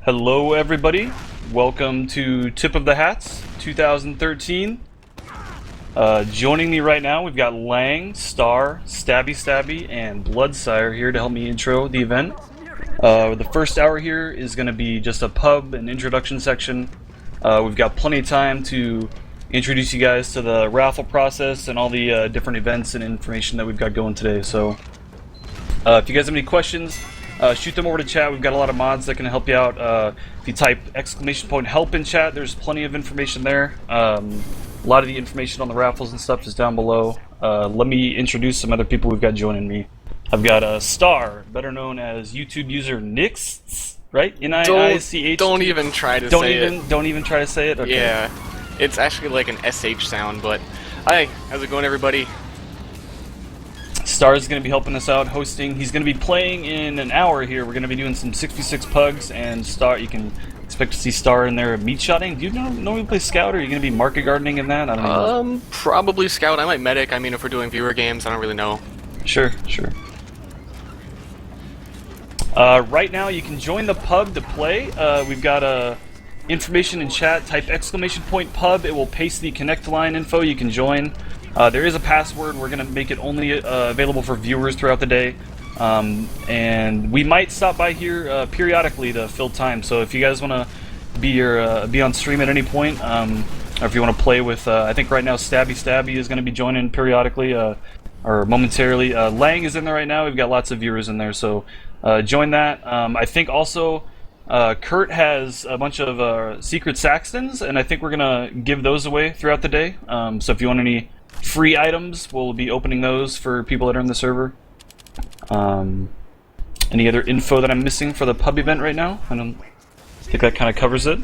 Hello everybody, welcome to Tip of the Hats 2013. Joining me right now we've got Lang, Star, Stabby, and Bloodsire here to help me intro the event. The first hour here is going to be just a pub and introduction section. We've got plenty of time to introduce you guys to the raffle process and all the different events and information that we've got going today. So if you guys have any questions, shoot them over to chat. We've got a lot of mods that can help you out. If you type !help in chat, there's plenty of information there. A lot of the information on the raffles and stuff is down below. Let me introduce some other people we've got joining me. I've got Star, better known as YouTube user Nix, right? N-I-I-C-H. Don't even try to say it. Don't even try to say it? Okay. Yeah, it's actually like an SH sound, but hi, how's it going, everybody? Star is going to be helping us out hosting. He's going to be playing in an hour here. We're going to be doing some 6v6 pugs, and Star, you can expect to see Star in there meat shotting. Do you normally play Scout, or are you going to be market gardening in that? I don't know. Probably Scout. I might medic. I mean, if we're doing viewer games, I don't really know. Sure. Right now, you can join the pub to play. We've got information in chat. Type !pub. It will paste the connect line info. You can join. There is a password. We're going to make it only available for viewers throughout the day. And we might stop by here periodically to fill time. So if you guys want to be on stream at any point, or if you want to play with, I think right now Stabby is going to be joining periodically or momentarily. Lang is in there right now. We've got lots of viewers in there, so join that. I think also Kurt has a bunch of secret Saxtons, and I think we're going to give those away throughout the day. So if you want any free items, we'll be opening those for people that are in the server. Any other info that I'm missing for the pub event right now? I think that kind of covers it.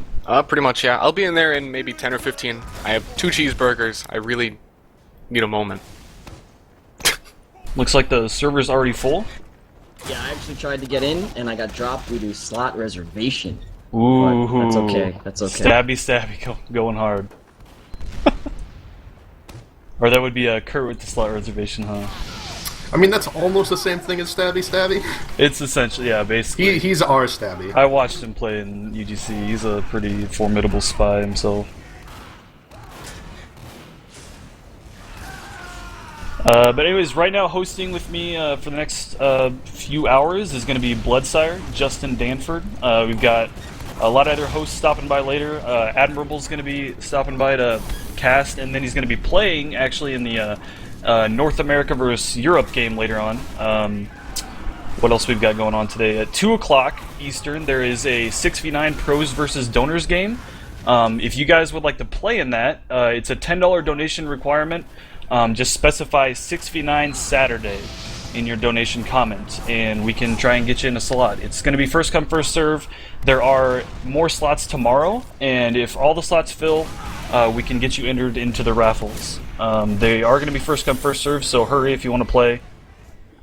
Pretty much, yeah. I'll be in there in maybe 10 or 15. I have 2 cheeseburgers. I really need a moment. Looks like the server's already full. Yeah, I actually tried to get in, and I got dropped due to slot reservation. Ooh, but that's okay. That's okay. Stabby, going hard. Or that would be Kurt with the slot reservation, huh? I mean, that's almost the same thing as Stabby. It's essentially, yeah, basically. He's our Stabby. I watched him play in UGC. He's a pretty formidable spy himself. But anyways, right now hosting with me for the next few hours is going to be Bloodsire, Justin Danford. We've got a lot of other hosts stopping by later. Admirable's going to be stopping by to cast, and then he's going to be playing actually in the North America versus Europe game later on. What else we've got going on today? At 2 o'clock Eastern, there is a 6v9 pros versus donors game. If you guys would like to play in that, it's a $10 donation requirement. Just specify 6v9 Saturday in your donation comment, and we can try and get you in a slot. It's going to be first come, first serve. There are more slots tomorrow, and if all the slots fill, we can get you entered into the raffles. They are going to be first come, first serve, so hurry if you want to play.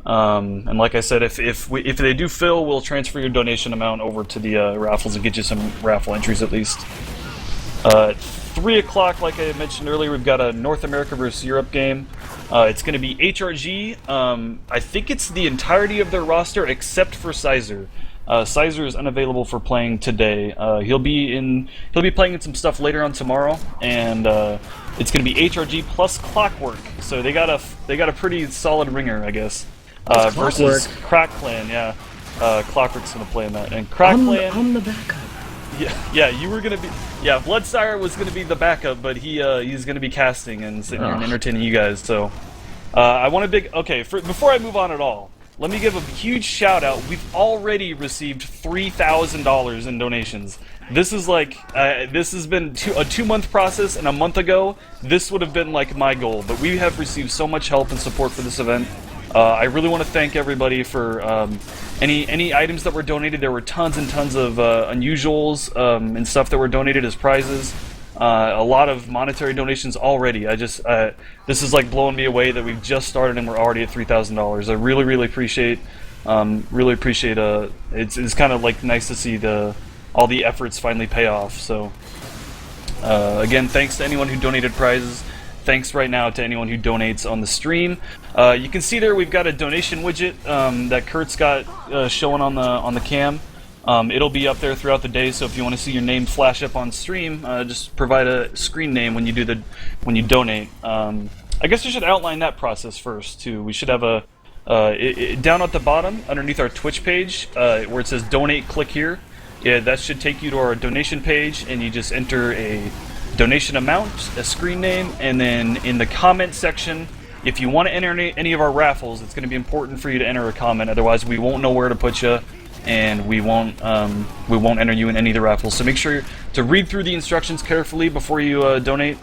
And like I said, if they do fill, we'll transfer your donation amount over to the raffles and get you some raffle entries at least. 3 o'clock, like I mentioned earlier, we've got a North America versus Europe game. It's going to be HRG. I think it's the entirety of their roster except for Sizer. Sizer is unavailable for playing today. He'll be playing in some stuff later on tomorrow, and it's going to be HRG plus Clockwork. So they got a pretty solid ringer, I guess. Versus Crack Clan, yeah. Clockwork's going to play in that, and Crack Clan. I'm the backup. Yeah, you were gonna be. Yeah, Bloodsire was gonna be the backup, but he's gonna be casting and sitting here and entertaining you guys. So, I want to before I move on at all, let me give a huge shout out. We've already received $3,000 in donations. This is like this has been a 2-month process, and a month ago this would have been like my goal. But we have received so much help and support for this event. I really want to thank everybody for any items that were donated. There were tons and tons of unusuals and stuff that were donated as prizes. A lot of monetary donations already. This is like blowing me away that we've just started and we're already at $3,000. I really appreciate. It's kind of like nice to see all the efforts finally pay off. So again, thanks to anyone who donated prizes. Thanks right now to anyone who donates on the stream. You can see there we've got a donation widget that Kurt's got showing on the cam. It'll be up there throughout the day, so if you want to see your name flash up on stream, just provide a screen name when you donate. I guess we should outline that process first too. We should have a down at the bottom underneath our Twitch page where it says donate. Click here. Yeah, that should take you to our donation page, and you just enter a donation amount, a screen name, and then in the comment section, if you want to enter any of our raffles, it's going to be important for you to enter a comment. Otherwise, we won't know where to put you, and we won't enter you in any of the raffles. So make sure to read through the instructions carefully before you donate.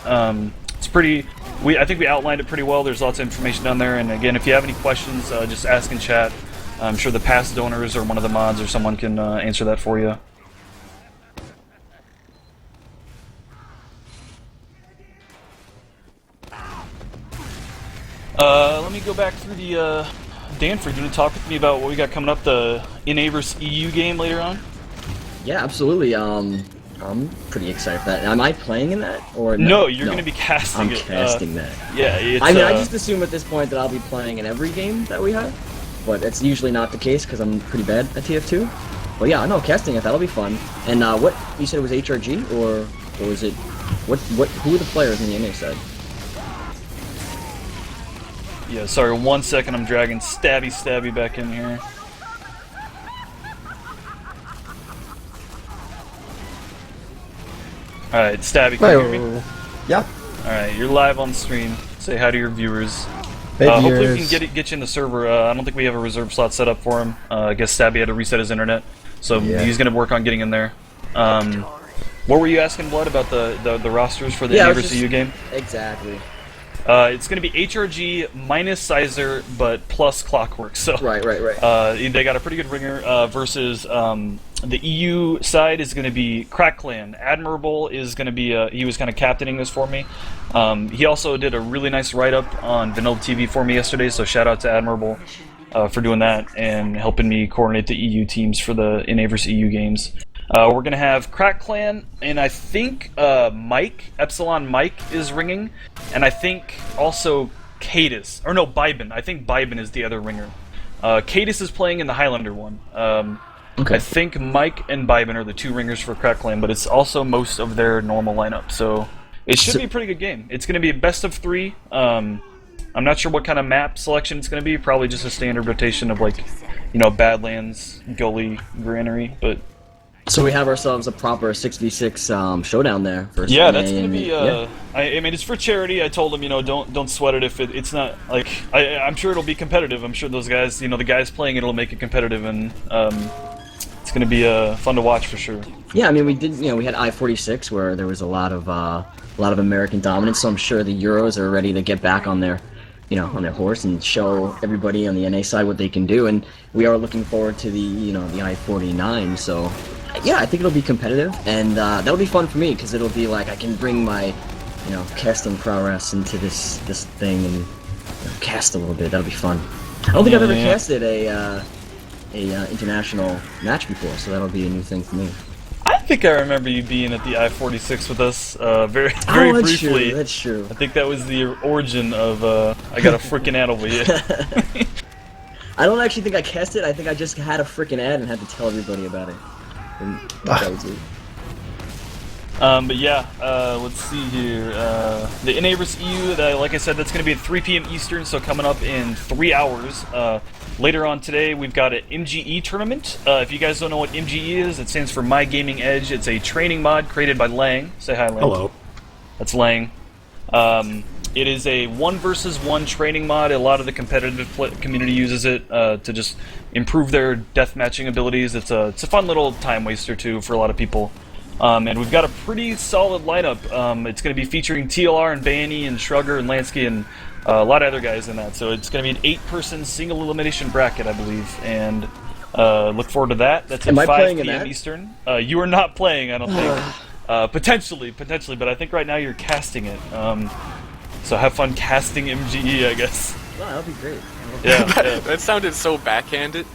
It's pretty. I think we outlined it pretty well. There's lots of information down there. And again, if you have any questions, just ask in chat. I'm sure the past donors or one of the mods or someone can answer that for you. Let me go back through the Danford. You want to talk with me about what we got coming up, the NA vs EU game later on? Yeah, absolutely. I'm pretty excited for that. Am I playing in that or no? No, you're going to be casting it. I'm casting that. Yeah, it's, I mean, I just assume at this point that I'll be playing in every game that we have, but it's usually not the case because I'm pretty bad at TF2. But yeah, no, casting it, that'll be fun. And what you said it was HRG or was it who are the players in the NA side? Yeah, sorry, 1 second, I'm dragging Stabby back in here. Alright, Stabby, can you hear me? Yeah. Alright, you're live on stream. Say hi to your viewers. Hey, hopefully we viewers. can get you in the server. I don't think we have a reserve slot set up for him. I guess Stabby had to reset his internet, so Yeah. he's going to work on getting in there. What were you asking, Blood, about the rosters for the Yeah, I NA was vs EU game? Exactly. It's going to be HRG minus Sizer, but plus Clockwork. So Right. they got a pretty good ringer versus the EU side is going to be Crack Clan. Admirable is going to be he was kind of captaining this for me. He also did a really nice write-up on Vanilla TV for me yesterday, so shout out to Admirable for doing that and helping me coordinate the EU teams for the NA vs EU games. We're going to have Crack Clan, and I think Mike, Epsilon Mike, is ringing, and I think also Cadis, or no, Bibin. I think Bibin is the other ringer. Cadis is playing in the Highlander one. Okay. I think Mike and Bibin are the two ringers for Crack Clan, but it's also most of their normal lineup, so it should be a pretty good game. It's going to be a best of 3. I'm not sure what kind of map selection it's going to be. Probably just a standard rotation of, like, you know, Badlands, Gully, Granary, but... So we have ourselves a proper 6v6 showdown there. Versus Yeah, NA that's gonna and- be. yeah. I mean, it's for charity. I told him, you know, don't sweat it if it's not like. I'm sure it'll be competitive. I'm sure those guys, you know, the guys playing it'll make it competitive, and it's gonna be fun to watch for sure. Yeah, I mean, we had I-46 where there was a lot of American dominance. So I'm sure the Euros are ready to get back on their, on their horse and show everybody on the NA side what they can do. And we are looking forward to the the I-49. So. Yeah, I think it'll be competitive, and that'll be fun for me because it'll be like I can bring my, casting prowess into this thing and cast a little bit. That'll be fun. I don't think I've ever casted a international match before, so that'll be a new thing for me. I think I remember you being at the I-46 with us very That's briefly. True, that's true. I think that was the origin of I got a freaking ad over you. I don't actually think I cast it. I think I just had a freaking ad and had to tell everybody about it. And that was it. But yeah, let's see here. The NA vs EU, like I said, that's going to be at 3 p.m. Eastern, so coming up in 3 hours. Later on today, we've got an MGE tournament. If you guys don't know what MGE is, it stands for My Gaming Edge. It's a training mod created by Lang. Say hi, Lang. Hello. That's Lang. It is a 1 versus 1 training mod. A lot of the competitive community uses it to just improve their deathmatching abilities. It's a fun little time waster too for a lot of people. And we've got a pretty solid lineup. It's going to be featuring TLR and Bayani and Shrugger and Lansky and a lot of other guys in that. So it's going to be an 8-person single elimination bracket, I believe. And look forward to that. That's at 5 p.m. Eastern. You are not playing, I don't think. Potentially, but I think right now you're casting it. So have fun casting MGE, I guess. Wow, that'll be great. Yeah. That sounded so backhanded.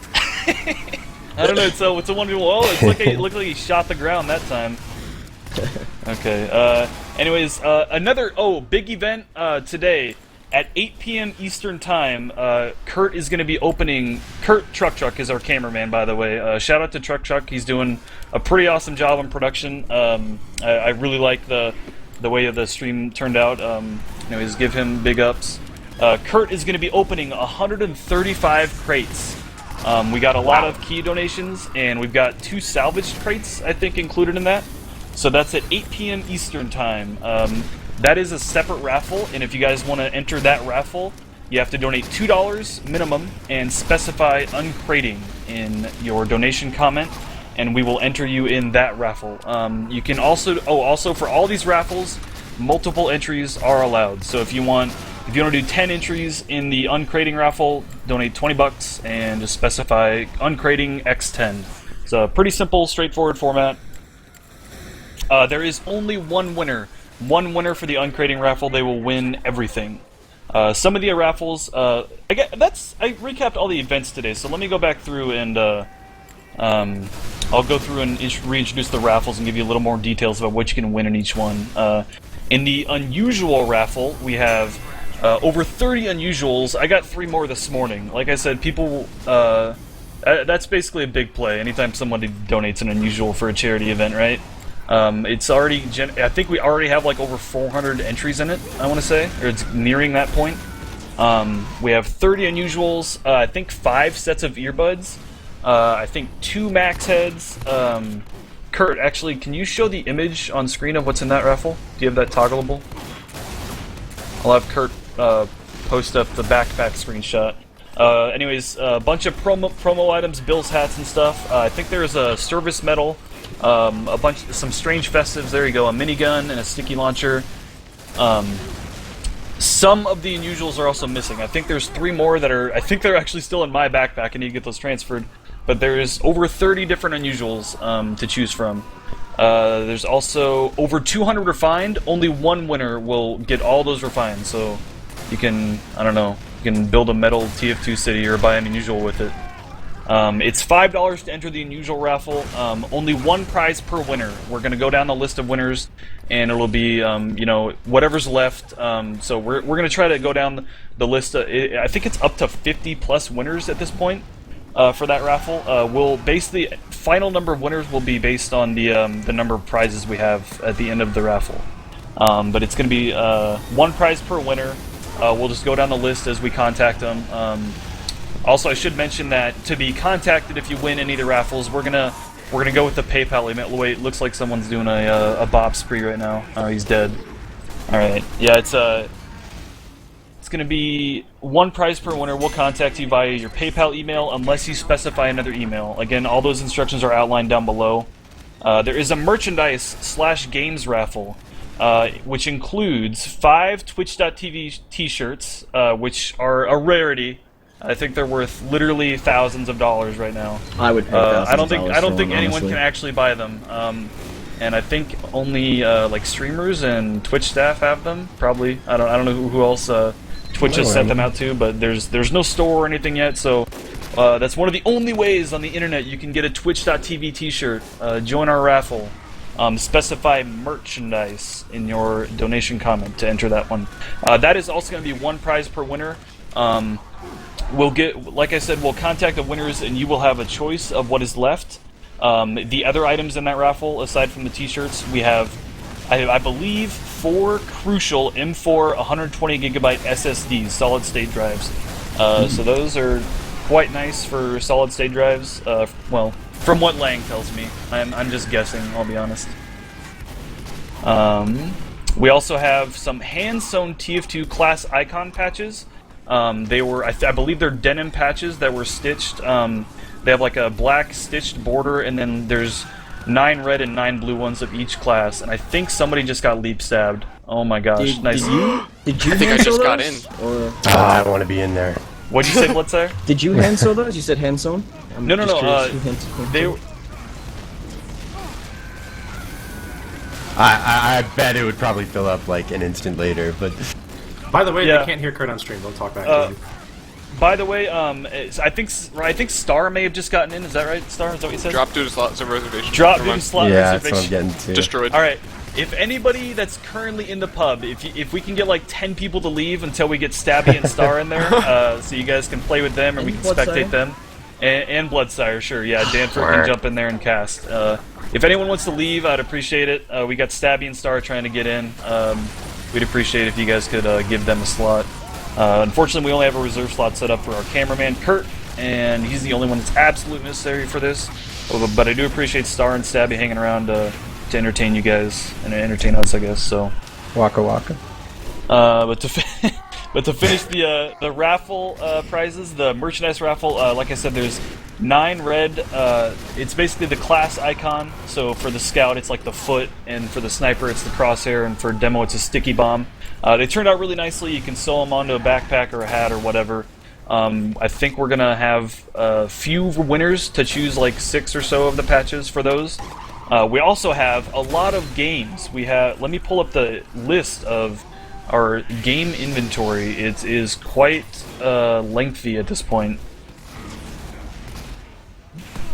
I don't know. It's a wonderful. Oh, it looked like he shot the ground that time. Okay. Anyways, another big event today. at 8 p.m. Eastern Time, Kurt is going to be opening... Kurt Truck is our cameraman, by the way. Shout out to Truck. He's doing a pretty awesome job in production. I really like the way the stream turned out. Anyways, give him big ups. Kurt is going to be opening 135 crates. We got a lot of key donations, and we've got 2 salvaged crates, I think, included in that. So that's at 8 p.m. Eastern Time. That is a separate raffle, and if you guys want to enter that raffle, you have to donate $2 minimum and specify uncrating in your donation comment, and we will enter you in that raffle. You can also for all these raffles, multiple entries are allowed. So if you want to do 10 entries in the uncrating raffle, donate $20 and just specify uncrating X10. It's a pretty simple, straightforward format. There is only one winner. One winner for the uncrating raffle. They will win everything. Some of the raffles. I recapped all the events today, so let me go back through and I'll go through and reintroduce the raffles and give you a little more details about what you can win in each one. In the unusual raffle, we have over 30 unusuals. I got 3 more this morning. Like I said, people. That's basically a big play. Anytime somebody donates an unusual for a charity event, right? It's already, I think we already have like over 400 entries in it, I want to say, or it's nearing that point. We have 30 unusuals, I think 5 sets of earbuds, I think 2 max heads. Kurt, actually, can you show the image on screen of what's in that raffle? Do you have that toggleable? I'll have Kurt post up the backpack screenshot. Anyways, a bunch of promo items, Bill's hats and stuff. I think there's a service medal. Some strange festives. There you go. A minigun and a sticky launcher. Some of the unusuals are also missing. I think there's 3 more that are. I think they're actually still in my backpack. I need to get those transferred. But there's over 30 different unusuals to choose from. There's also over 200 refined. Only one winner will get all those refined. So you can, I don't know, you can build a metal TF2 city or buy an unusual with it. It's $5 to enter the unusual raffle. Only 1 prize per winner. We're going to go down the list of winners, and it'll be, you know, whatever's left. So we're going to try to go down the list. I think it's up to 50 plus winners at this point for that raffle. We'll basically, final number of winners will be based on the number of prizes we have at the end of the raffle. But it's going to be 1 prize per winner. We'll just go down the list as we contact them. Also, I should mention that to be contacted if you win any of the raffles, we're gonna go with the PayPal email. Wait, looks like someone's doing a Bob spree right now. Oh, he's dead. All right, yeah, it's gonna be 1 prize per winner. We'll contact you via your PayPal email unless you specify another email. Again, all those instructions are outlined down below. There is a merchandise/games raffle, which includes 5 Twitch.tv T-shirts, which are a rarity. I think they're worth literally thousands of dollars right now. I would pay thousands I don't think them, anyone honestly. can actually buy them. And I think only like streamers and Twitch staff have them. Probably. I don't know who else Twitch has sent them out to, but there's no store or anything yet. So that's one of the only ways on the internet you can get a Twitch.tv T-shirt. Join our raffle. Specify merchandise in your donation comment to enter that one. That is also going to be 1 prize per winner. We'll get, like I said, we'll contact the winners and you will have a choice of what is left. The other items in that raffle, aside from the t-shirts, we have, I believe, 4 crucial M4 120GB SSDs, solid state drives. So those are quite nice for solid state drives. Well, from what Lang tells me. I'm just guessing, I'll be honest. We also have some hand-sewn TF2 class icon patches. They were, I believe they're denim patches that were stitched. They have like a black stitched border, and then there's 9 red and 9 blue ones of each class. And I think somebody just got leap stabbed. Oh my gosh, nice. Did you I think I just got in. Or I want to be in there. What'd you say, Blitzer? did you hand sew those? You said hand sewn? No. They. I bet it would probably fill up like an instant later, but By the way, Yeah. they can't hear Kurt on stream. Don't talk back to him. By the way, I think Star may have just gotten in. Is that right, Star? Is that what you said? Drop due to slots of reservation. Drop due to slot yeah, that's what I'm reservation. getting to. Destroyed. All right. if anybody that's currently in the pub, if we can get like 10 people to leave until we get Stabby and Star in there, so you guys can play with them and we can spectate them. And Bloodsire, sure, yeah, Danford can jump in there and cast. If anyone wants to leave, I'd appreciate it. We got Stabby and Star trying to get in. We'd appreciate it if you guys could give them a slot. Unfortunately, we only have a reserve slot set up for our cameraman, Kurt, and he's the only one that's absolutely necessary for this. But I do appreciate Star and Stabby hanging around to entertain you guys and entertain us, I guess. So, Waka waka. but to finish the raffle prizes, the merchandise raffle, like I said, there's 9 red. It's basically the class icon. So for the scout, it's like the foot, and for the sniper, it's the crosshair, and for demo, it's a sticky bomb. They turned out really nicely. You can sew them onto a backpack or a hat or whatever. I think we're gonna have a few winners to choose, like 6 or so of the patches for those. We also have a lot of games. Let me pull up the list of our game inventory. It is quite lengthy at this point.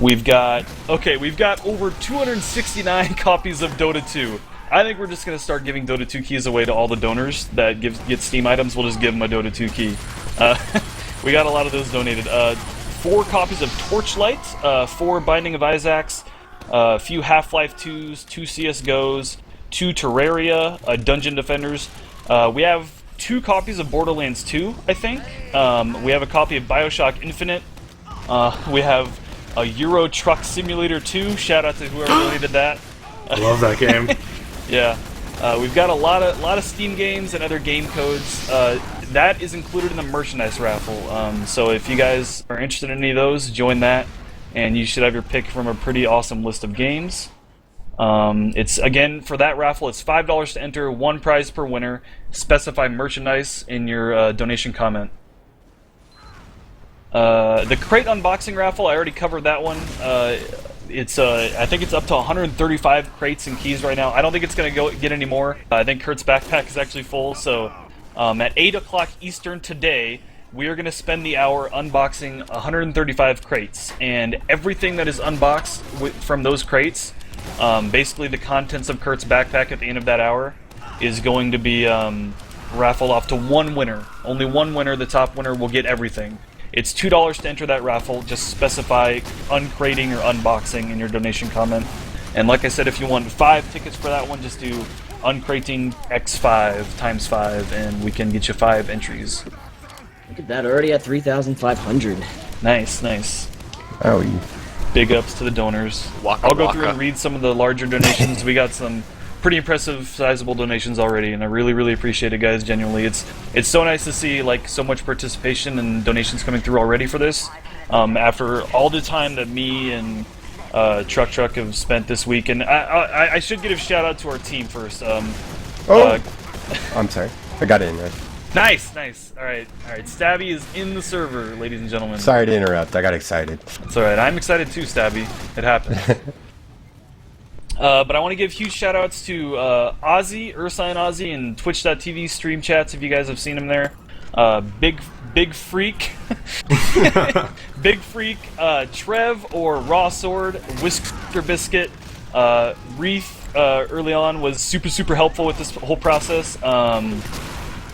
We've got over 269 copies of Dota 2. I think we're just going to start giving Dota 2 keys away to all the donors that get Steam items. We'll just give them a Dota 2 key. We got a lot of those donated. 4 copies of Torchlight, 4 Binding of Isaacs, a few Half-Life 2s, 2 CSGOs, 2 Terraria, Dungeon Defenders. We have 2 copies of Borderlands 2, I think. We have a copy of Bioshock Infinite. We have a Euro Truck Simulator 2. Shout out to whoever donated that. Love that game. Yeah. We've got a lot of Steam games and other game codes. That is included in the merchandise raffle. So if you guys are interested in any of those, join that, and you should have your pick from a pretty awesome list of games. It's, again, for that raffle, it's $5 to enter, 1 prize per winner. Specify merchandise in your donation comment. The crate unboxing raffle, I already covered that one. I think it's up to 135 crates and keys right now. I don't think it's going to get any more. I think Kurt's backpack is actually full, so at 8 o'clock Eastern today, we are going to spend the hour unboxing 135 crates, and everything that is unboxed from those crates, basically the contents of Kurt's backpack at the end of that hour, is going to be raffled off to 1 winner. Only 1 winner, the top winner, will get everything. It's $2 to enter that raffle. Just specify uncrating or unboxing in your donation comment. And like I said, if you want 5 tickets for that one, just do uncrating x5 times 5, and we can get you 5 entries. Look at that, already at 3,500. Nice, nice. Oh, you. Big ups to the donors. Waka I'll go waka. through and read some of the larger donations. We got some pretty impressive, sizable donations already, and I really, really appreciate it, guys. Genuinely, it's so nice to see like so much participation and donations coming through already for this. After all the time that me and Truck have spent this week, and I should give a shout out to our team first. I'm sorry. I got it in right. Nice. All right. Stabby is in the server, ladies and gentlemen. Sorry to interrupt. I got excited. It's all right. I'm excited too, Stabby. It happened. But I want to give huge shout-outs to Ozzy, Ursine Ozzy, and Twitch.tv stream chats if you guys have seen him there. Big Freak, Big Freak, Trev or Raw Sword, Whisker Biscuit, Reef early on was super helpful with this whole process.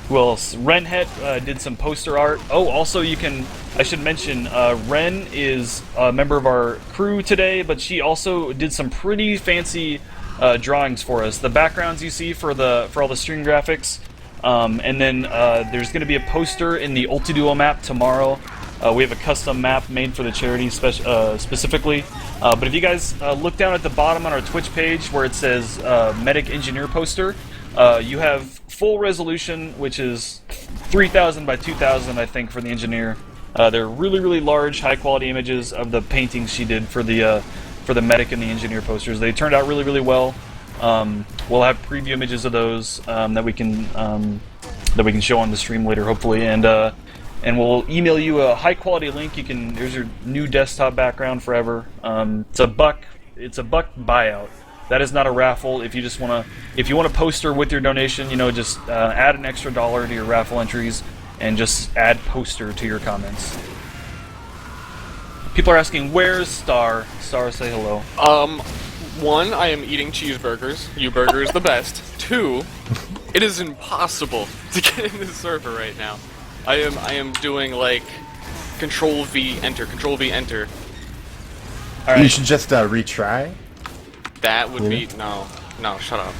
Who else? Renhet did some poster art. Oh, also I should mention, Ren is a member of our crew today, but she also did some pretty fancy drawings for us. The backgrounds you see for all the stream graphics, and then there's going to be a poster in the Ultiduo map tomorrow. We have a custom map made for the charity specifically. But if you guys look down at the bottom on our Twitch page where it says Medic Engineer Poster, you have full resolution, which is 3,000 by 2,000, I think, for the engineer. They're really large, high-quality images of the paintings she did for the medic and the engineer posters. They turned out really really well. We'll have preview images of those that we can show on the stream later, hopefully, and we'll email you a high-quality link. There's your new desktop background forever. It's a buck buyout. That is not a raffle. If you want a poster with your donation, just add an extra $1 to your raffle entries and just add poster to your comments. People are asking, where's Star? Star, say hello. One, I am eating cheeseburgers. U-burger is the best. Two, it is impossible to get in this server right now. I am doing like Control V enter, Control V enter. All right. You should just retry. That would be no, shut up.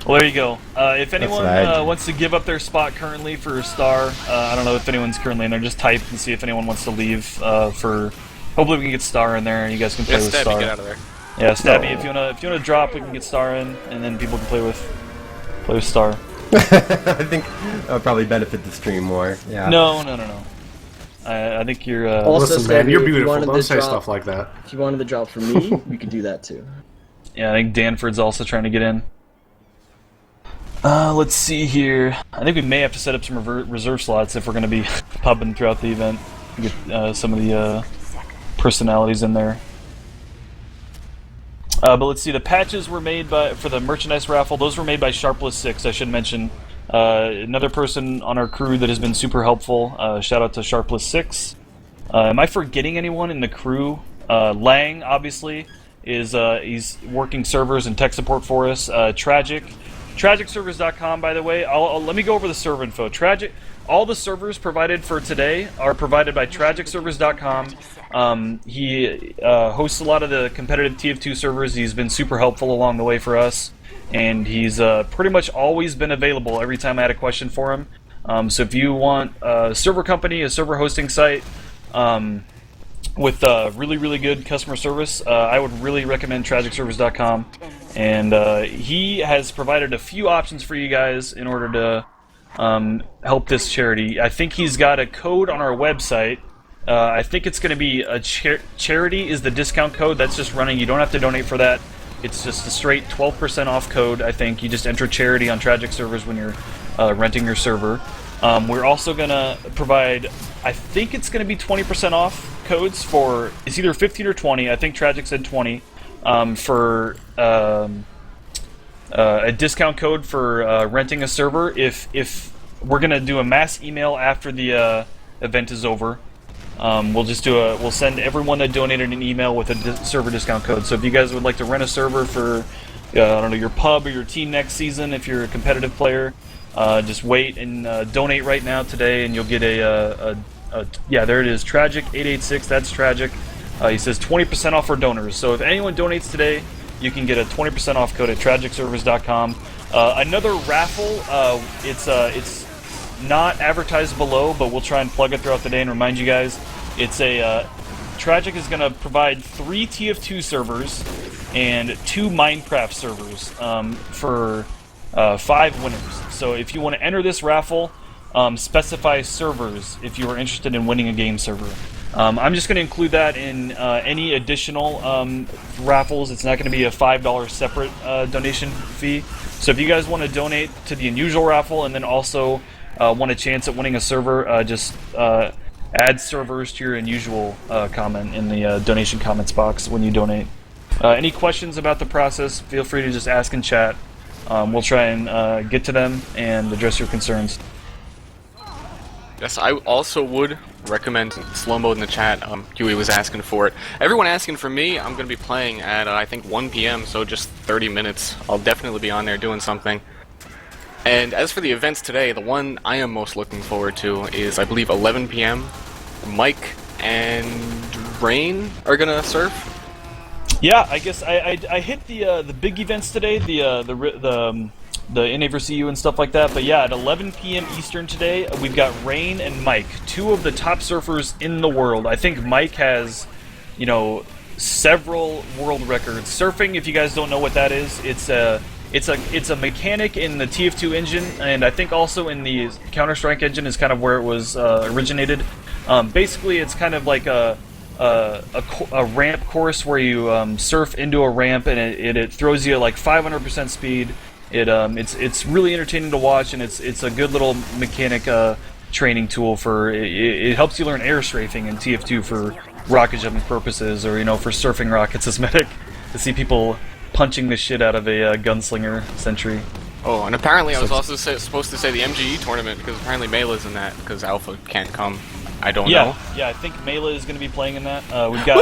Well, there you go. If anyone what I do. wants to give up their spot currently for Star, I don't know if anyone's currently in there. Just type and see if anyone wants to leave for. Hopefully, we can get Star in there, and you guys can play Yeah, with Stabby, Star. get out of there. Yeah, Stabby. No. If you wanna drop, we can get Star in, and then people can play with Star. I think that'll probably benefit the stream more. Yeah. No. I think you're. Also, Listen, man, Stabby, you're if you beautiful. wanted Don't to say drop- stuff like that. If you wanted to drop for me, we could do that too. Yeah, I think Danford's also trying to get in. Let's see here. I think we may have to set up some reserve slots if we're going to be pubbing throughout the event. Get some of the personalities in there. But let's see. The patches were made for the merchandise raffle. Those were made by Sharpless6. I should mention another person on our crew that has been super helpful. Shout out to Sharpless6. Am I forgetting anyone in the crew? Lang, obviously, is he's working servers and tech support for us. TragicServers.com, by the way. Let me go over the server info. All the servers provided for today are provided by TragicServers.com. He hosts a lot of the competitive TF2 servers. He's been super helpful along the way for us, and he's pretty much always been available every time I had a question for him. So if you want a server company, a server hosting site, with really, really good customer service, I would really recommend TragicServers.com. And he has provided a few options for you guys in order to help this charity. I think he's got a code on our website. I think it's going to be a charity is the discount code. That's just running. You don't have to donate for that. It's just a straight 12% off code, I think. You just enter charity on Tragic Servers when you're renting your server. We're also going to provide, I think it's going to be 20% off codes for, it's either 15 or 20. I think Tragic said 20 for a discount code for renting a server. If we're going to do a mass email after the event is over, we'll send everyone that donated an email with a server discount code. So if you guys would like to rent a server for, I don't know, your pub or your team next season, if you're a competitive player, just wait and donate right now today, and you'll get yeah, there it is, Tragic886. That's Tragic. He says 20% off for donors. So if anyone donates today, you can get a 20% off code at TragicServers.com. Another raffle. It's not advertised below, but we'll try and plug it throughout the day and remind you guys. It's a Tragic is going to provide 3 TF2 servers and 2 Minecraft servers for 5 winners. So if you want to enter this raffle, specify servers if you are interested in winning a game server. I'm just going to include that in any additional raffles. It's not going to be a $5 separate donation fee. So if you guys want to donate to the unusual raffle and then also want a chance at winning a server, just add servers to your unusual comment in the donation comments box when you donate. Any questions about the process, feel free to just ask in chat. We'll try and get to them and address your concerns. Yes, I also would recommend slow mode in the chat. Huey was asking for it. Everyone asking for me, I'm going to be playing at, I think, 1 p.m., so just 30 minutes. I'll definitely be on there doing something. And as for the events today, the one I am most looking forward to is, I believe, 11 p.m. Mike and Rain are going to surf. Yeah, I guess I hit the big events today, the NA vs EU and stuff like that. But yeah, at 11 p.m. Eastern today, we've got Rain and Mike, 2 of the top surfers in the world. I think Mike has, several world records. Surfing, if you guys don't know what that is, it's a mechanic in the TF2 engine, and I think also in the Counter-Strike engine is kind of where it was originated. Basically, it's kind of like a ramp course where you surf into a ramp, and it throws you like 500% speed. It's really entertaining to watch, and it's a good little mechanic training tool for it helps you learn air strafing in TF2 for rocket jumping purposes, or for surfing rockets as medic, to see people punching the shit out of a gunslinger sentry. Oh, and apparently I was also supposed to say the MGE tournament, because apparently Mela's in that, because Alpha can't come. I don't know. Yeah, I think Mela is going to be playing in that. We've got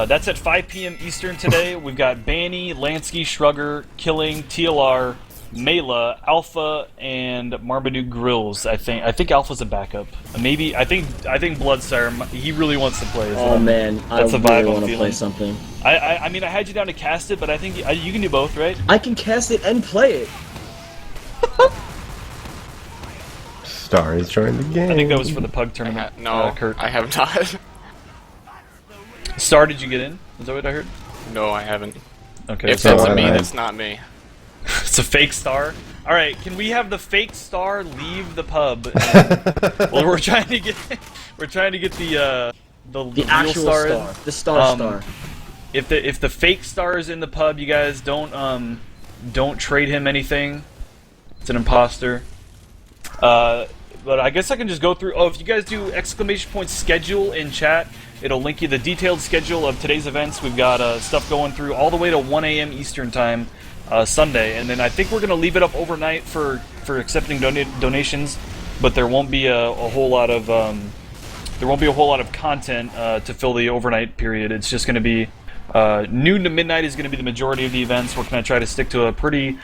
That's at 5 p.m. Eastern today. We've got Banny, Lansky, Shrugger, Killing, TLR, Mela, Alpha, and Marmaduke Grills. I think Alpha's a backup. Maybe I think Bloodsire. He really wants to play. Oh man, that's I the vibe really I'm want to feeling. play something. I mean, I had you down to cast it, but I think you can do both, right? I can cast it and play it. Star is joined the game. I think that was for the Pug tournament. No, Kurt. I have not. Star, did you get in? Is that what I heard? No, I haven't. Okay. If so that's a I me, lied. that's not me. it's a fake Star. All right, can we have the fake Star leave the pub? And, well, we're trying to get the The real actual star. star. The star. If the fake Star is in the pub, you guys don't trade him anything. It's an imposter. But I guess I can just go through. Oh, if you guys do ! schedule in chat, it'll link you the detailed schedule of today's events. We've got stuff going through all the way to 1 a.m. Eastern time Sunday, and then I think we're gonna leave it up overnight for accepting donations. But there won't be a whole lot of content to fill the overnight period. It's just gonna be noon to midnight is gonna be the majority of the events. We're gonna try to stick to a pretty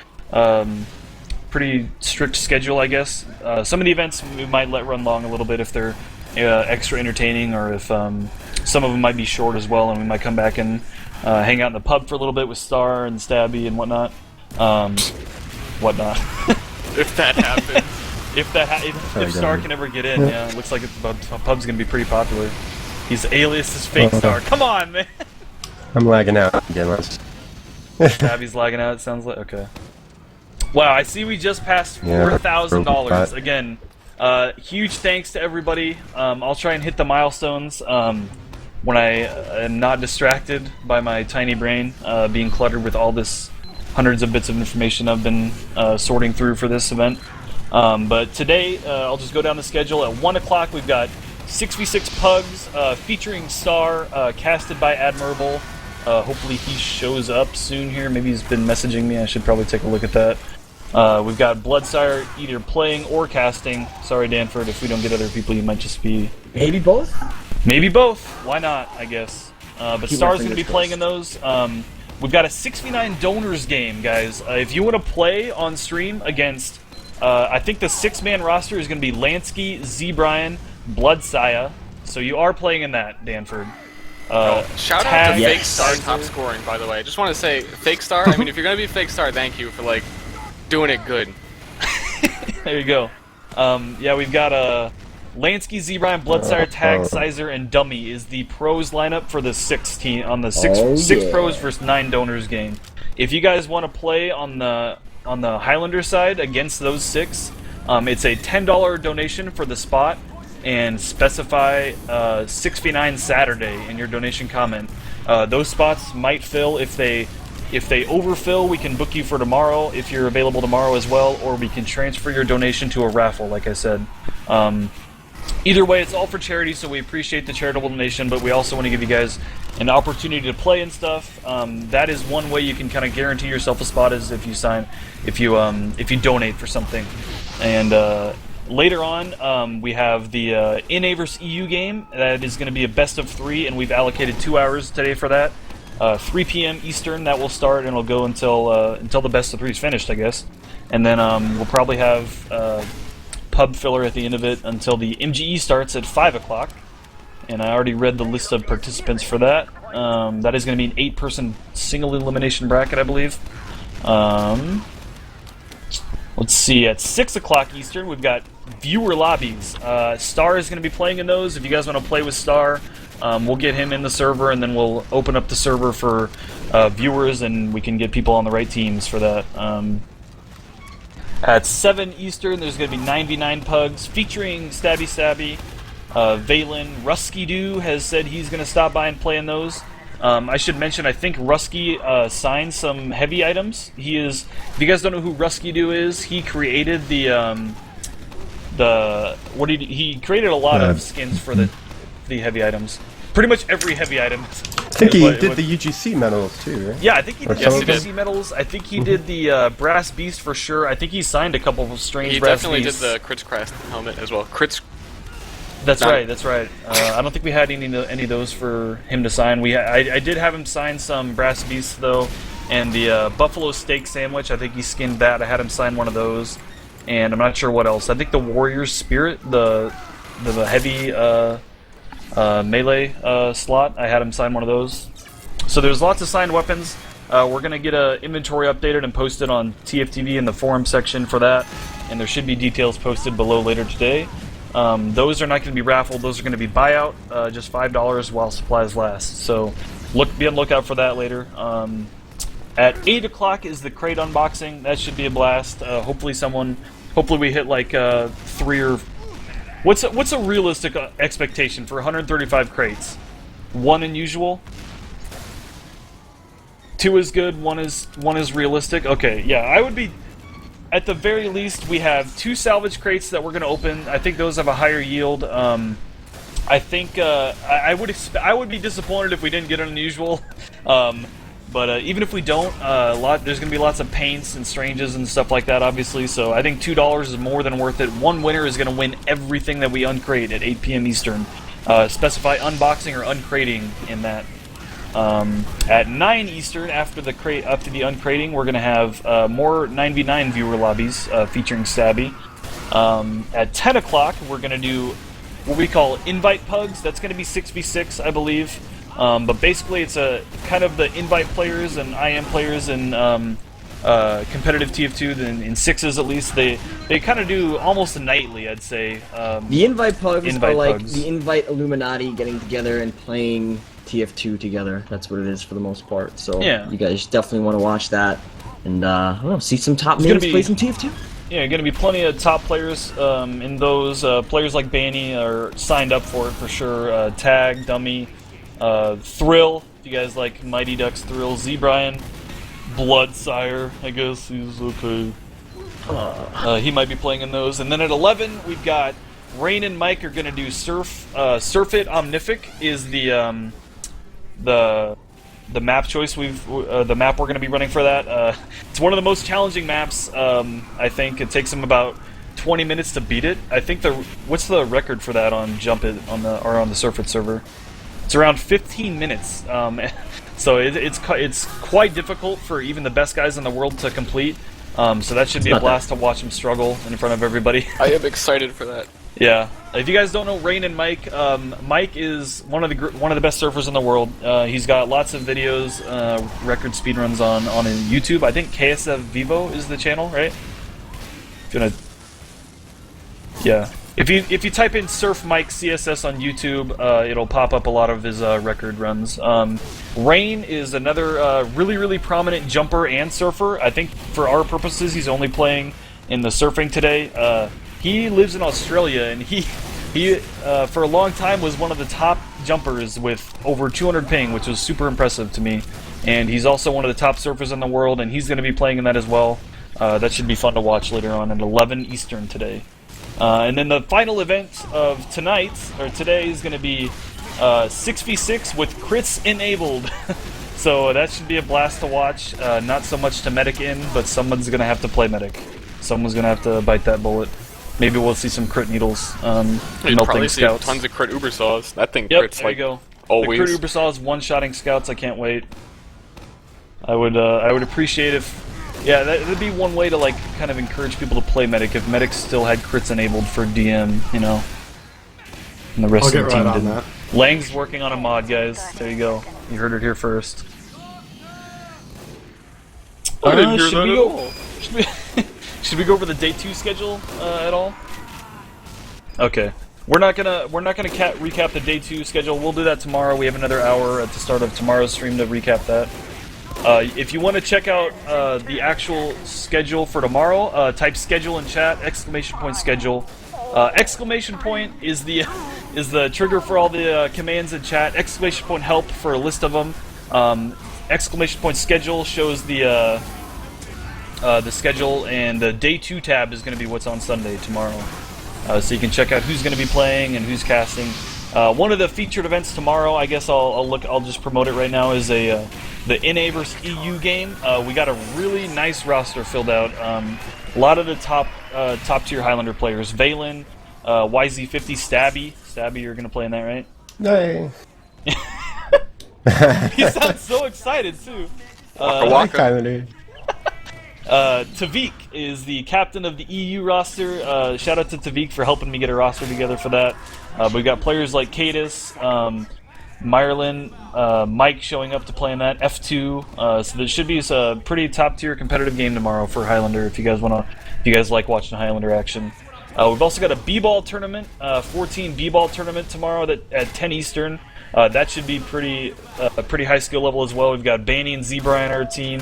strict schedule, I guess. Some of the events we might let run long a little bit if they're extra entertaining, or if some of them might be short as well, and we might come back and hang out in the pub for a little bit with Star and Stabby and whatnot. If that happens. if Star can ever get in, yeah, it looks like the pub's gonna be pretty popular. His alias is Fake Star. Come on, man! I'm lagging out again. Stabby's lagging out, it sounds like. Okay. Wow, I see we just passed $4,000. Again, huge thanks to everybody. I'll try and hit the milestones when I am not distracted by my tiny brain being cluttered with all this hundreds of bits of information I've been sorting through for this event. But today, I'll just go down the schedule. At 1 o'clock, we've got 6v6 Pugs featuring Star, casted by Admirable. Hopefully he shows up soon here. Maybe he's been messaging me. I should probably take a look at that. We've got Bloodsire either playing or casting. Sorry, Danford, if we don't get other people, you might just be... Maybe both? Maybe both. Why not, I guess. But Keep Star's my going to be fingers playing in those. We've got a 6v9 donors game, guys. If you want to play on stream against... I think the 6-man roster is going to be Lansky, Z. Brian, Bloodsire. So you are playing in that, Danford. Shout out to Yes. Fake Star top scoring, by the way. I just want to say, Fake Star, I mean, if you're going to be Fake Star, thank you for, like, doing it good. There you go. Yeah, we've got Lansky, Z. Brian, Bloodsire, Tag, Sizer, and Dummy is the pros lineup for the 16 on the six pros versus 9 donors game. If you guys want to play on the Highlander side against those 6, it's a $10 donation for the spot, and specify 6v9 Saturday in your donation comment. Those spots might fill. If they overfill, we can book you for tomorrow if you're available tomorrow as well, or we can transfer your donation to a raffle, like I said. Either way, it's all for charity, so we appreciate the charitable donation, but we also want to give you guys an opportunity to play and stuff. That is one way you can kind of guarantee yourself a spot, is if you donate for something. And later on, we have the NA vs EU game. That is going to be a best of 3, and we've allocated 2 hours today for that. 3 p.m. Eastern, that will start, and it'll go until the best of 3 is finished, I guess. And then we'll probably have pub filler at the end of it until the MGE starts at 5 o'clock. And I already read the list of participants for that. That is going to be an 8-person single elimination bracket, I believe. Let's see, at 6 o'clock Eastern, we've got viewer lobbies. Star is going to be playing in those. If you guys want to play with Star, we'll get him in the server, and then we'll open up the server for viewers, and we can get people on the right teams for that. At 7 Eastern, there's going to be 9v9 Pugs featuring Stabby, Valen. Rusky Doo has said he's going to stop by and play in those. I should mention, I think Rusky signed some heavy items. He is, if you guys don't know who Rusky Doo is, he created he created a lot of skins for the heavy items. Pretty much every heavy item. I think he did the UGC medals too, right? Yeah, I think he did the Yes, he UGC medals. I think he did the Brass Beast for sure. I think he signed a couple of strange Brass Beasts. He definitely did the Crits Crest helmet as well. That's right. That's right. I don't think we had any of those for him to sign. I did have him sign some Brass Beasts though, and the Buffalo Steak Sandwich. I think he skinned that. I had him sign one of those, and I'm not sure what else. I think the Warrior's Spirit, the heavy melee slot. I had him sign one of those. So there's lots of signed weapons. We're gonna get a inventory updated and posted on TFTV in the forum section for that, and there should be details posted below later today. Those are not going to be raffled; those are going to be buyout, just $5 while supplies last. So, be on the lookout for that later. At 8 o'clock is the crate unboxing. That should be a blast. Hopefully we hit like 3 or. What's a realistic expectation for 135 crates? 1 unusual. 2 is good. 1 is realistic. Okay, yeah, I would be. At the very least, we have 2 salvage crates that we're going to open. I think those have a higher yield. I think I would be disappointed if we didn't get an unusual. But even if we don't, there's going to be lots of paints and stranges and stuff like that, obviously. So I think $2 is more than worth it. One winner is going to win everything that we uncrate at 8 p.m. Eastern. Specify unboxing or uncrating in that. At 9 Eastern, after the uncrating, we're going to have more 9v9 viewer lobbies featuring Stabby. At 10 o'clock, we're going to do what we call invite pugs. That's going to be 6v6, I believe. But basically, it's a kind of the invite players and IM players in competitive TF2 in 6s at least. They kind of do almost nightly, I'd say. The invite pugs are like pugs. the invite Illuminati getting together and playing TF2 together. That's what it is for the most part. So yeah. You guys definitely want to watch that and I don't know, see some top names play some TF2. Yeah, going to be plenty of top players in those. Players like Banny are signed up for it for sure. Tag, Dummy, Thrill, if you guys like Mighty Ducks Thrill, Z-Brian, Bloodsire, I guess he's okay. He might be playing in those. And then at 11, we've got Rain and Mike are going to do Surf It Omnific is the map choice the map we're going to be running for that. It's one of the most challenging maps. I think it takes them about 20 minutes to beat it. I think what's the record for that on Jump It on the Surf It server? It's around 15 minutes. So it's quite difficult for even the best guys in the world to complete. So that should be a blast to watch him struggle in front of everybody. I am excited for that. Yeah. If you guys don't know Rain and Mike, Mike is one of the best surfers in the world. He's got lots of videos, record speedruns on YouTube. I think KSF Vivo is the channel, right? Yeah. If you type in Surf Mike CSS on YouTube, it'll pop up a lot of his record runs. Rain is another really prominent jumper and surfer. I think for our purposes, he's only playing in the surfing today. He lives in Australia, and he for a long time was one of the top jumpers with over 200 ping, which was super impressive to me. And he's also one of the top surfers in the world, and he's going to be playing in that as well. That should be fun to watch later on at 11 Eastern today. And then the final event of today is going to be 6v6 with crits enabled. So that should be a blast to watch. Not so much to medic in, but someone's going to have to play medic. Someone's going to have to bite that bullet. Maybe we'll see some crit needles. You'll probably see scouts. tons of crit uber saws. That thing Yep, crits there like you go. always. The crit uber saws one-shotting scouts. I can't wait. I would appreciate if, yeah, that'd be one way to like kind of encourage people to play medic if medic still had crits enabled for DM, you know. And the rest of the team didn't. That. Lang's working on a mod, guys. There you go. You heard it here first. I didn't hear that at all. Should we go over the day 2 schedule at all? Okay. We're not gonna recap the day 2 schedule. We'll do that tomorrow. We have another hour at the start of tomorrow's stream to recap that. If you want to check out the actual schedule for tomorrow, type schedule in chat, !schedule. Exclamation point is the trigger for all the commands in chat. Exclamation point help for a list of them. Exclamation point schedule shows the schedule, and the day 2 tab is going to be what's on Sunday tomorrow. So you can check out who's going to be playing and who's casting. One of the featured events tomorrow, I guess I'll just promote it right now, is the NA vs EU game. We got a really nice roster filled out. A lot of the top tier Highlander players: Valen, YZ50 Stabby, you're gonna play in that, right? No. He sounds so excited too. Waka I waka. kind of Tavik is the captain of the EU roster. Shout out to Tavik for helping me get a roster together for that. But we got players like Cadis, Meyerlin, Mike showing up to play in that, F2. So there should be a pretty top tier competitive game tomorrow for Highlander if you guys like watching Highlander action. We've also got a B-ball tournament, 14 B-ball tournament tomorrow at 10 Eastern. That should be a pretty high skill level as well. We've got Banny and Zebra on our team.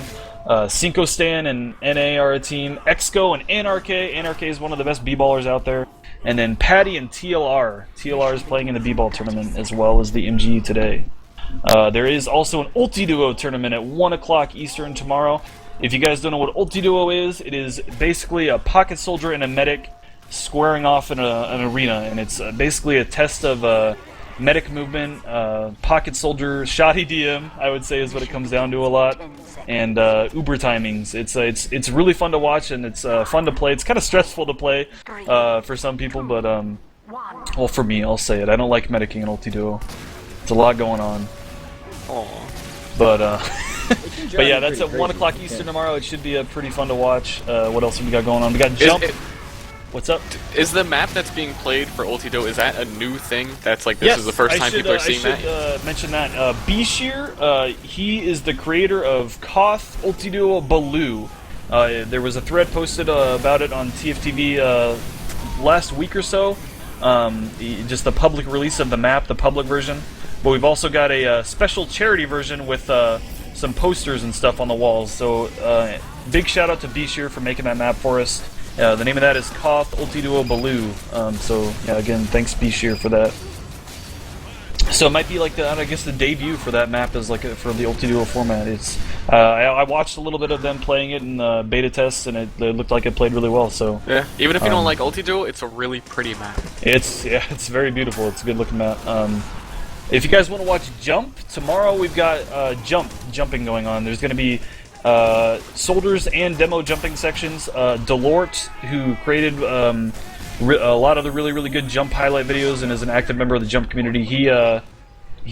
Cinco Stan and NA are a team. Exco and NRK. NRK is one of the best b-ballers out there. And then Patty and TLR. TLR is playing in the b-ball tournament as well as the MGE today. There is also an Ulti Duo tournament at 1 o'clock Eastern tomorrow. If you guys don't know what Ulti Duo is, it is basically a pocket soldier and a medic squaring off in an arena. And it's basically a test of medic movement, pocket soldier, shoddy DM, I would say is what it comes down to a lot. And Uber timings. It's really fun to watch and it's fun to play. It's kind of stressful to play for some people, but well, for me, I'll say it. I don't like medicing in Ulti Duo. It's a lot going on. But but yeah, that's at 1 o'clock Eastern tomorrow. It should be pretty fun to watch. What else have we got going on? We got Jump. What's up? Is the map that's being played for Ulti Duo, is that a new thing? That's like, this is the first time people are seeing that? I should mention that. B-Shear, he is the creator of TotH, Ulti Duo, Baloo. There was a thread posted about it on TFTV last week or so. Just the public release of the map, the public version. But we've also got a special charity version with some posters and stuff on the walls. So big shout out to B-Shear for making that map for us. The name of that is TotH Ulti Duo Baloo. So yeah, again, thanks B-Shear for that. So it might be like I guess the debut for that map is like for the Ulti Duo format. It's I watched a little bit of them playing it in beta tests, and it looked like it played really well. So yeah, even if you don't like Ulti Duo, it's a really pretty map. It's very beautiful. It's a good looking map. If you guys want to watch Jump tomorrow, we've got jumping going on. There's going to be soldiers and demo jumping sections. Delort, who created a lot of the really good jump highlight videos and is an active member of the jump community, he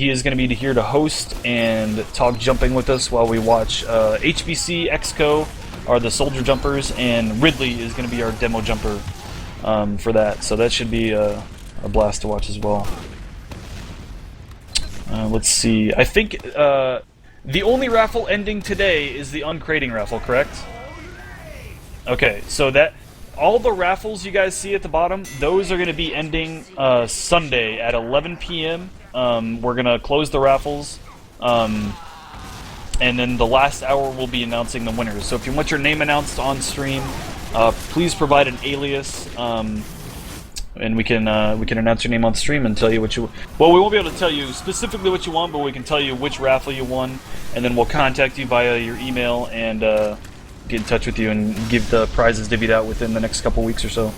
is going to be here to host and talk jumping with us while we watch. HBC, Exco are the soldier jumpers, and Ridley is going to be our demo jumper for that. So that should be a blast to watch as well. Let's see. I think the only raffle ending today is the uncrating raffle, correct? Okay, so that all the raffles you guys see at the bottom, those are going to be ending Sunday at 11 p.m. We're going to close the raffles, and then the last hour we'll be announcing the winners. So if you want your name announced on stream, please provide an alias, and we can announce your name on stream and tell you what you. Well, we won't be able to tell you specifically what you want, but we can tell you which raffle you won, and then we'll contact you via your email and get in touch with you and give the prizes divvied out within the next couple weeks or so.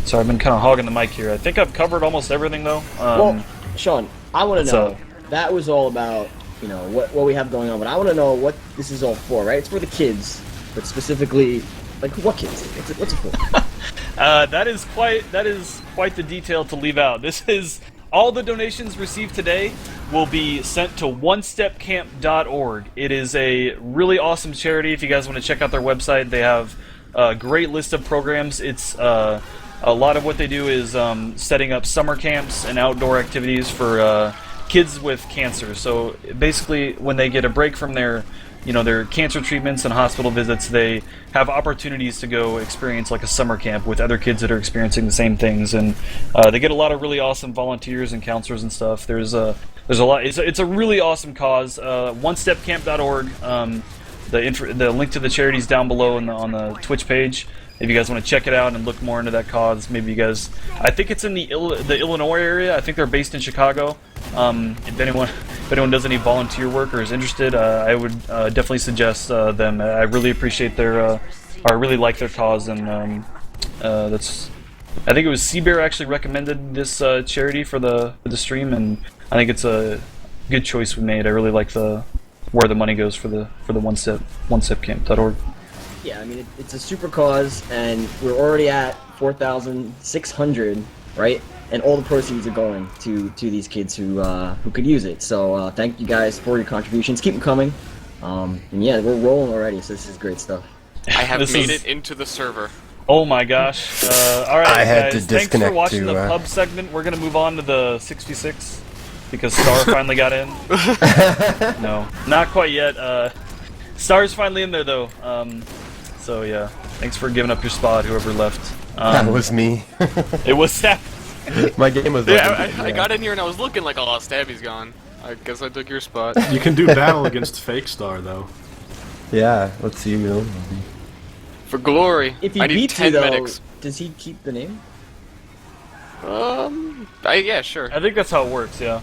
So I've been kind of hogging the mic here. I think I've covered almost everything though. Well, Sean, I want to know. That was all about what we have going on, but I want to know what this is all for, right? It's for the kids, but specifically, like what kids? What's it for? That is quite the detail to leave out. This is all the donations received today will be sent to onestepcamp.org. It is a really awesome charity. If you guys want to check out their website, they have a great list of programs. It's a lot of what they do is setting up summer camps and outdoor activities for kids with cancer. So basically, when they get a break from their cancer treatments and hospital visits, they have opportunities to go experience like a summer camp with other kids that are experiencing the same things, and they get a lot of really awesome volunteers and counselors and stuff. There's a lot. It's a really awesome cause. OneStepCamp.org. The link to the charity's down below on the Twitch page. If you guys want to check it out and look more into that cause, maybe you guys. I think it's in the Illinois area. I think they're based in Chicago. If anyone does any volunteer work or is interested, I would definitely suggest them. I really appreciate I really like their cause, and that's. I think it was Seabear actually recommended this charity for the stream, and I think it's a good choice we made. I really like where the money goes for the OneStepCamp.org. Yeah, I mean it's a super cause, and we're already at 4,600, right? And all the proceeds are going to these kids who could use it. So thank you guys for your contributions. Keep them coming. And yeah, we're rolling already, so this is great stuff. I have made it into the server. Oh my gosh. Alright, I had guys, to thanks for disconnect watching to, the pub segment. We're gonna move on to the 6v6 because Star finally got in. No, not quite yet. Star's finally in there though. So yeah, thanks for giving up your spot, whoever left. That was me. It was that. My game was. Yeah, I got in here and I was looking like, oh, Stabby's gone. I guess I took your spot. You can do battle against Fake Star, though. Yeah, let's see. For glory, If he I need beats 10 you, though, medics. does he keep the name? Yeah, sure. I think that's how it works. Yeah,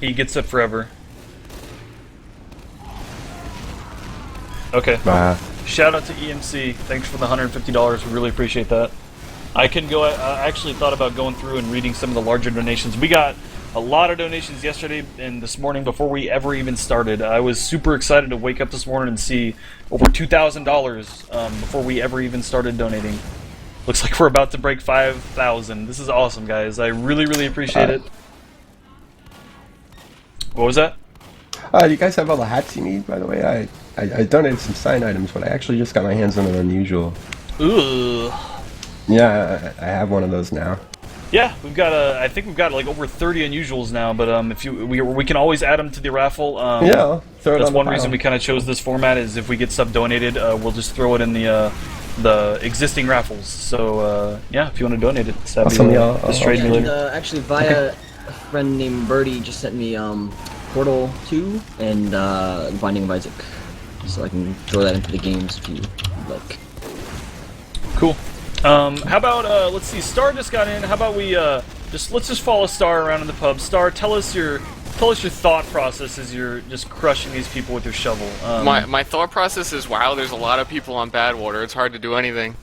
he gets it forever. Okay. Shout out to EMC. Thanks for the $150. We really appreciate that. I can go. I actually thought about going through and reading some of the larger donations. We got a lot of donations yesterday and this morning before we ever even started. I was super excited to wake up this morning and see over $2,000 before we ever even started donating. Looks like we're about to break 5,000. This is awesome, guys. I really, really appreciate it. What was that? Do you guys have all the hats you need, by the way? I donated some signed items, but I actually just got my hands on an unusual. Ooh. Yeah, I have one of those now. Yeah, we've got I think we've got like over 30 unusuals now, but if we can always add them to the raffle. Yeah, I'll throw it that's on the one pile. reason we kind of chose this format is if we get stuff donated, we'll just throw it in the existing raffles. So yeah, if you want to donate it, Awesome, yeah, just trade me And, later. actually, via a friend named Birdie just sent me Portal 2 and Binding of Isaac, so I can throw that into the games if you like. Cool. How about let's see, Star just got in. How about we let's just follow Star around in the pub. Star, tell us your thought process as you're just crushing these people with your shovel. My thought process is, wow, there's a lot of people on Badwater. It's hard to do anything.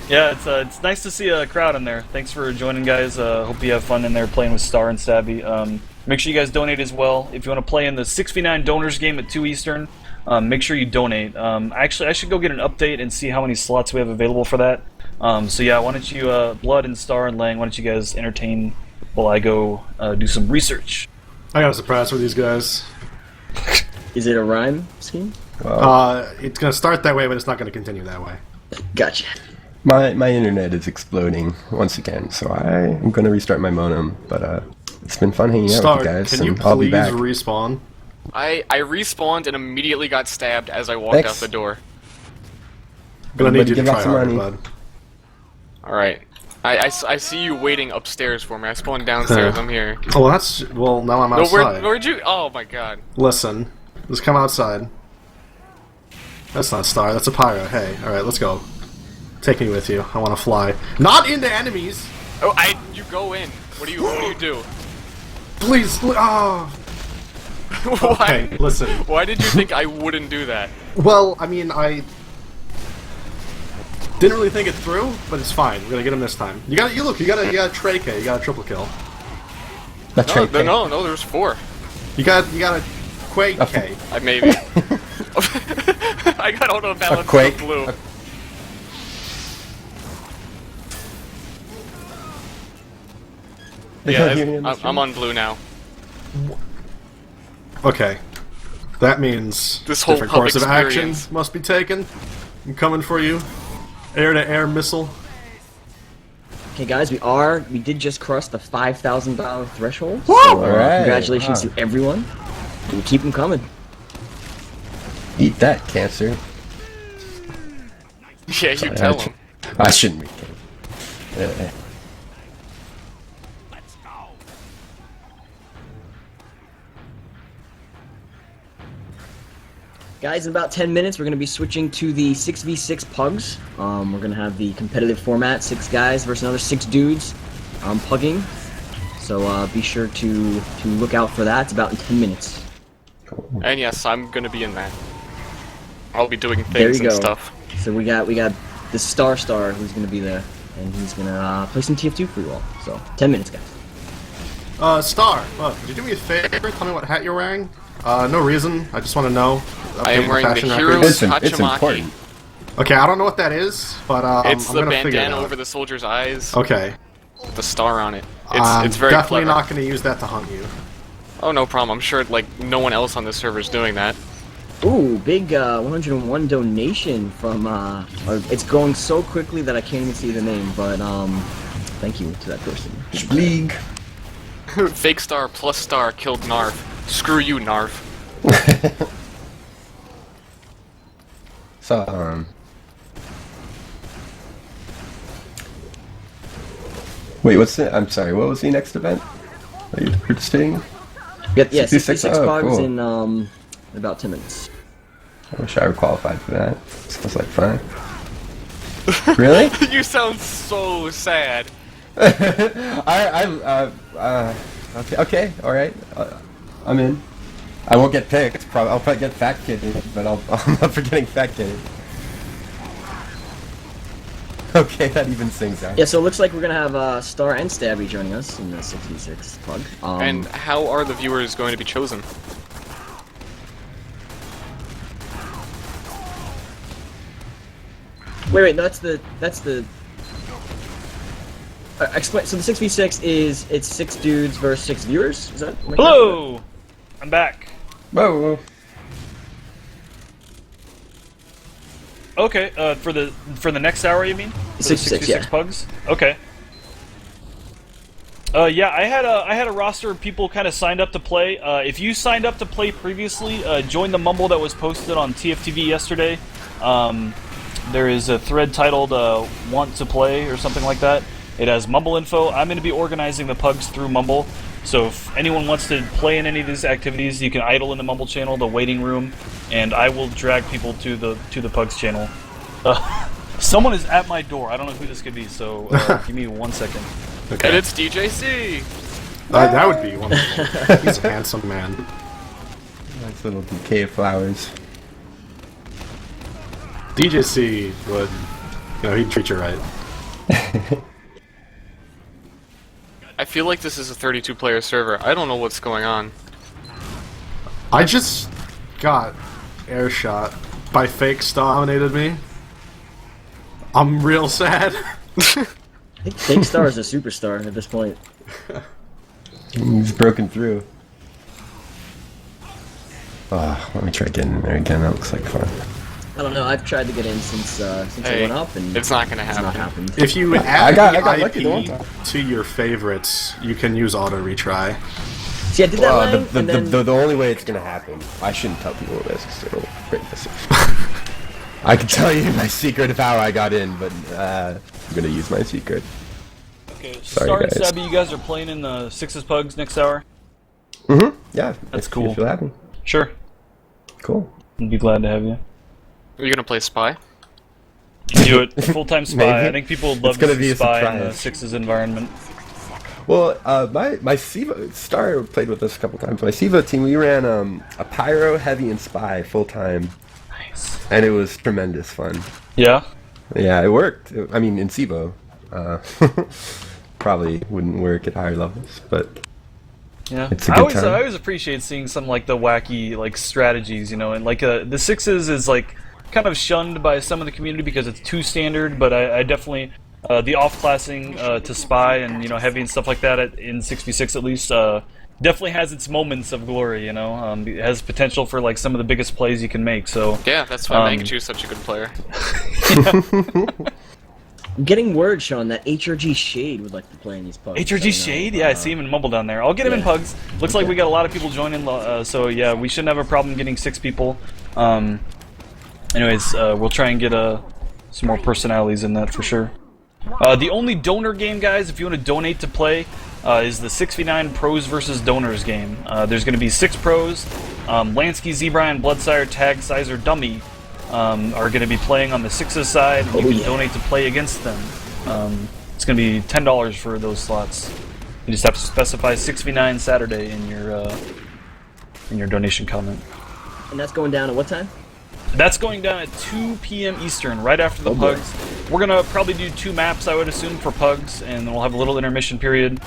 Yeah, it's nice to see a crowd in there. Thanks for joining, guys. Hope you have fun in there playing with Star and Stabby. Make sure you guys donate as well. If you want to play in the 6v9 donors game at 2 Eastern, make sure you donate. Actually, I should go get an update and see how many slots we have available for that. So yeah, why don't you, Blood and Star and Lang, why don't you guys entertain while I go do some research? I got a surprise for these guys. Is it a rhyme scheme? It's gonna start that way, but it's not gonna continue that way. Gotcha. My internet is exploding once again, so I'm gonna restart my modem. But it's been fun hanging out Star, with you guys, can you and I'll be please back. respawn? I respawned and immediately got stabbed as I walked Thanks. out the door. Gonna need you to give out try some harder, money. bud. Alright. I see you waiting upstairs for me. I spawned downstairs. I'm here. Oh, well, now I'm No, outside. where'd you? Oh my god. Listen, just come outside. That's not Star, that's a pyro. Hey, alright, let's go. Take me with you. I want to fly. Not into enemies! Oh, you go in. What do you do? Please, oh! Why? Okay, listen. Why did you think I wouldn't do that? Well, I mean, I didn't really think it through, but it's fine. We're gonna get him this time. You got a Trey K, you got a triple kill. That's No, right. no, there's 4. You got a Quake K. Maybe. I got auto balance A Quake. on blue. Yeah, I'm on blue now. Okay. That means This whole different pub course of action experience. must be taken. I'm coming for you. Air-to-air missile. Okay, guys, we did just cross the $5,000 threshold. Woo! So, Alright, congratulations wow. to everyone. And keep them coming. Eat that, cancer. Yeah, you tell him. I shouldn't be. Guys, in about 10 minutes, we're going to be switching to the 6v6 pugs. We're going to have the competitive format, 6 guys versus another 6 dudes pugging. So be sure to look out for that. It's about in 10 minutes. And yes, I'm gonna be in that. I'll be doing There things you and go. stuff. So we got the Star who's going to be there, and he's going to play some TF2 for you all. So 10 minutes, guys. Star, could you do me a favor? Tell me what hat you're wearing? No reason. I just want to know. I am Update wearing the fashion Heroes records. It's Hachimaki. important. Okay, I don't know what that is, but It's I'm the gonna figure it bandana out. over the soldier's eyes. Okay. The star on it. I'm It's very definitely clever. not gonna use that to hunt you. Oh, no problem. I'm sure like no one else on this server is doing that. Ooh, big 101 donation from it's going so quickly that I can't even see the name, but thank you to that person. League. Fake star plus star killed Narf. Screw you, Narf. So, wait, what's the? I'm sorry. What was the next event? Are you participating? Yeah, 66? 66 Oh, bugs cool. in about 10 minutes. I wish I were qualified for that. Sounds like fun. Really? You sound so sad. Okay, all right. I'm in. I won't get picked. I'll probably get fat kidded, but I'm not for getting fat kidded. Okay, that even sings out. Yeah, so it looks like we're gonna have Star and Stabby joining us in the 66 plug. And how are the viewers going to be chosen? Wait, that's the explain. So the 6v6 is it's 6 dudes versus 6 viewers. Is that? Hello, I'm back. Whoa. Okay, for the next hour, you mean? For the 66, yeah. pugs. Okay. Yeah, I had a roster of people kind of signed up to play. If you signed up to play previously, join the mumble that was posted on TFTV yesterday. There is a thread titled "Want to Play" or something like that. It has Mumble info. I'm going to be organizing the pugs through Mumble. So if anyone wants to play in any of these activities, you can idle in the Mumble channel, the waiting room, and I will drag people to the pugs channel. Someone is at my door. I don't know who this could be. So give me 1 second. Okay. And it's DJC. That would be wonderful. He's a handsome man. Nice little bouquet of flowers. DJC would, he'd treat you right. I feel like this is a 32-player server. I don't know what's going on. I just got air shot by fake star dominated me. I'm real sad. I think Fake Star is a superstar at this point. He's broken through. Let me try getting in there again. That looks like fun. I don't know. I've tried to get in since I Hey, went up, and it's not gonna it's not happen. happened. If you add got the lucky the one IP time. to your favorites, you can use auto retry. See, I did that line, and then The only way it's gonna happen, I shouldn't tell people this because it'll break this. I can tell you my secret of how I got in, but I'm gonna use my secret. Okay, Sorry, Star and guys. Stabby, you guys are playing in the Sixes Pugs next hour? Yeah, That's if cool. You feel happy. Sure. Cool. I'd be glad to have you. Are you gonna play Spy? Do it. Full-time Spy. Maybe. I think people would love It's gonna to be see a Spy in the surprise. Sixes environment. Well, my Siva Star played with us a couple times. My Siva team, we ran a Pyro, Heavy, and Spy full time, Nice. and it was tremendous fun. Yeah? Yeah, it worked. I mean, in Sivo, probably wouldn't work at higher levels, but Yeah. It's a I good always time. I always appreciate seeing some like the wacky like strategies, and like the Sixes is like kind of shunned by some of the community because it's too standard, but I definitely the off-classing to Spy and Heavy and stuff like that in 6v6 at least definitely has its moments of glory. It has potential for like some of the biggest plays you can make. So Yeah, that's why Mangachu's such a good player. I'm getting word, Sean, that HRG Shade would like to play in these pugs. HRG Shade, yeah, I see him in Mumble down there. I'll get him in yeah. Pugs. Looks like we got a lot of people joining, so yeah, we shouldn't have a problem getting 6 people. Anyways, we'll try and get some more personalities in that for sure. The only donor game, guys, if you want to donate to play, is the 6v9 Pros versus Donors game. There's going to be 6 pros. Lansky, Zebrian, Bloodsire, Tag, Sizer, Dummy are going to be playing on the Sixes side, and you can donate to play against them. It's going to be $10 for those slots. You just have to specify 6v9 Saturday in your donation comment. And that's going down at what time? That's going down at 2 p.m. Eastern, right after the Pugs. We're gonna probably do 2 maps, I would assume, for Pugs, and then we'll have a little intermission period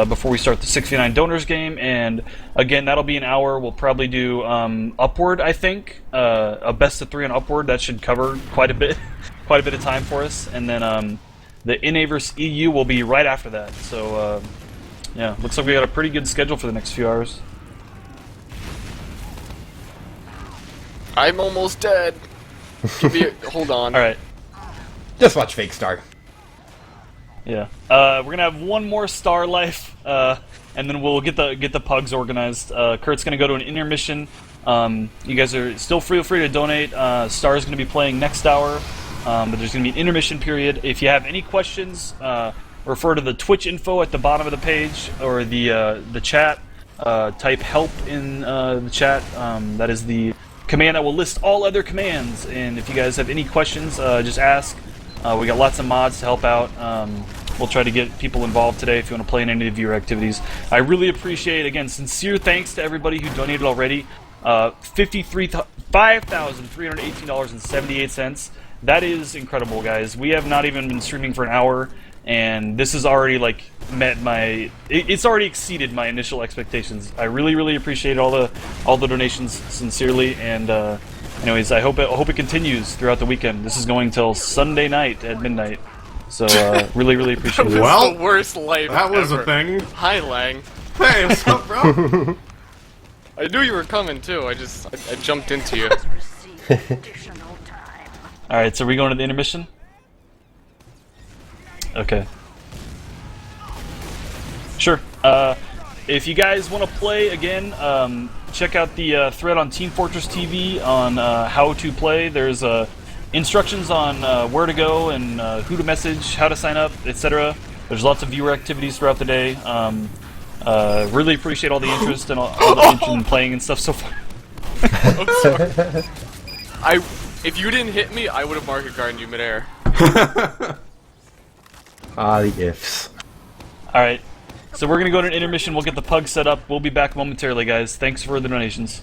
before we start the 69 Donors game. And again, that'll be an hour. We'll probably do Upward, I think, a best of 3 on Upward. That should cover quite a bit of time for us. And then the NA vs EU will be right after that. So yeah, looks like we got a pretty good schedule for the next few hours. I'm almost dead. Hold on. All right. Just watch Fake Star. Yeah. We're gonna have one more Star Life, and then we'll get the Pugs organized. Kurt's gonna go to an intermission. You guys are still feel free to donate. Star is gonna be playing next hour, but there's gonna be an intermission period. If you have any questions, refer to the Twitch info at the bottom of the page or the chat. Type help in the chat. That is the command that will list all other commands. And if you guys have any questions, just ask. We got lots of mods to help out. We'll try to get people involved today if you want to play in any of your activities. I really appreciate, again, sincere thanks to everybody who donated already. $5,318.78. That is incredible, guys. We have not even been streaming for an hour, and this has already like met my. It's already exceeded my initial expectations. I really, really appreciate all the donations sincerely, and anyways, I hope it continues throughout the weekend. This is going till Sunday night at midnight, so really, really appreciate it. Well, the worst life that was ever. a thing. Hi, Lang. Hey, what's up, bro? I knew you were coming too. I jumped into you. All right, so are we going to the intermission? Okay. Sure. If you guys want to play again, check out the thread on Team Fortress TV on how to play. There's instructions on where to go and who to message, how to sign up, etc. There's lots of viewer activities throughout the day. Really appreciate all the interest and all the interest in playing and stuff so far. I'm sorry. If you didn't hit me, I would have market guarded you midair. Ah, the ifs. Alright, so we're going to go to an intermission. We'll get the Pug set up. We'll be back momentarily, guys. Thanks for the donations.